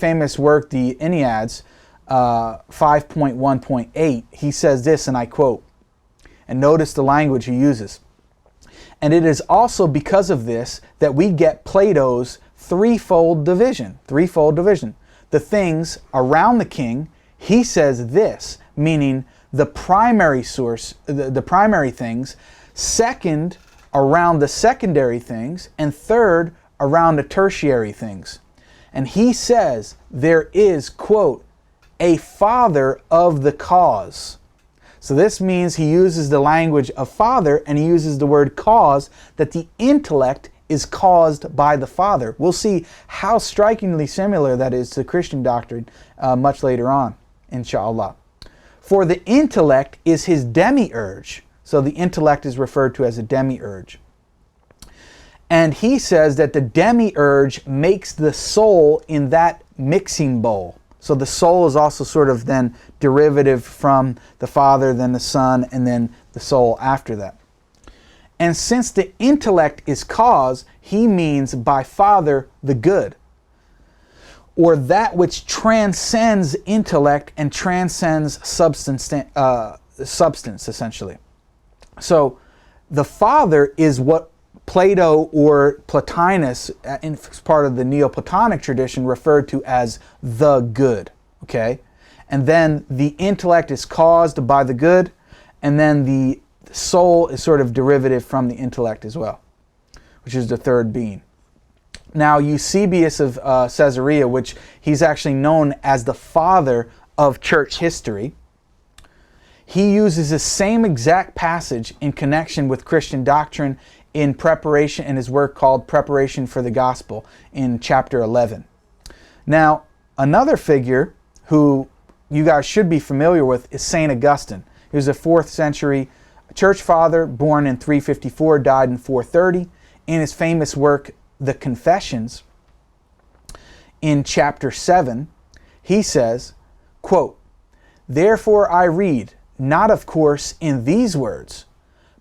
famous work, the Enneads, 5.1.8, he says this, and I quote, and notice the language he uses. And it is also because of this that we get Plato's threefold division. The things around the king, he says this, meaning the primary source, the primary things, second, around the secondary things, and third, around the tertiary things. And he says there is, quote, a father of the cause. So this means he uses the language of father, and he uses the word cause, that the intellect is caused by the Father. We'll see how strikingly similar that is to Christian doctrine much later on, inshallah. For the intellect is his demiurge. So the intellect is referred to as a demiurge. And he says that the demiurge makes the soul in that mixing bowl. So the soul is also sort of then derivative from the Father, then the Son, and then the soul after that. And since the intellect is cause, he means by Father the good, or that which transcends intellect and transcends substance, essentially. So the Father is what Plato or Plotinus, in part of the Neoplatonic tradition, referred to as the good. Okay? And then the intellect is caused by the good, and then the soul is sort of derivative from the intellect as well, which is the third being. Now, Eusebius of Caesarea, which he's actually known as the father of church history, he uses the same exact passage in connection with Christian doctrine in preparation, in his work called Preparation for the Gospel in chapter 11. Now, another figure who you guys should be familiar with is St. Augustine. He was a 4th century church father, born in 354, died in 430. In his famous work, The Confessions, in chapter 7, he says, quote, "Therefore I read, not of course in these words,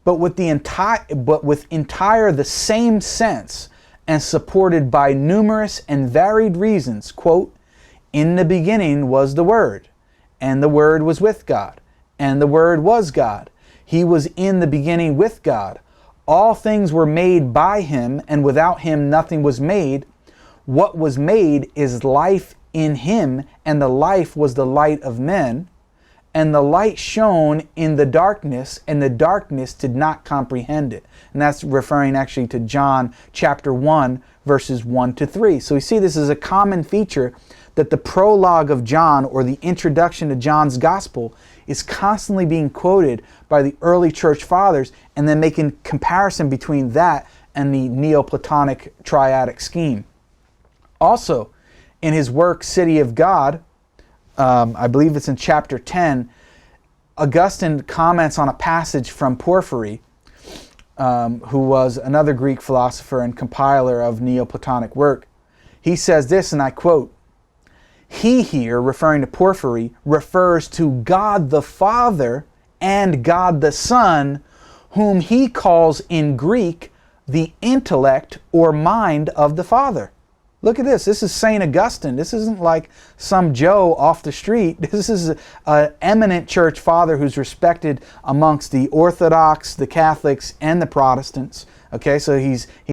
but with entire the same sense, and supported by numerous and varied reasons, quote, in the beginning was the Word, and the Word was with God, and the Word was God. He was in the beginning with God. All things were made by him, and without him nothing was made. What was made is life in him, and the life was the light of men. And the light shone in the darkness, and the darkness did not comprehend it." And that's referring actually to John chapter 1, verses 1 to 3. So we see this is a common feature, that the prologue of John, or the introduction to John's gospel, is constantly being quoted by the early church fathers, and then making comparison between that and the Neoplatonic triadic scheme. Also, in his work City of God, I believe it's in chapter 10, Augustine comments on a passage from Porphyry, who was another Greek philosopher and compiler of Neoplatonic work. He says this, and I quote, "He here," referring to Porphyry, "refers to God the Father and God the Son, whom he calls in Greek the intellect or mind of the Father." Look at this. This is St. Augustine. This isn't like some Joe off the street. This is an eminent church father who's respected amongst the Orthodox, the Catholics, and the Protestants. Okay, so he's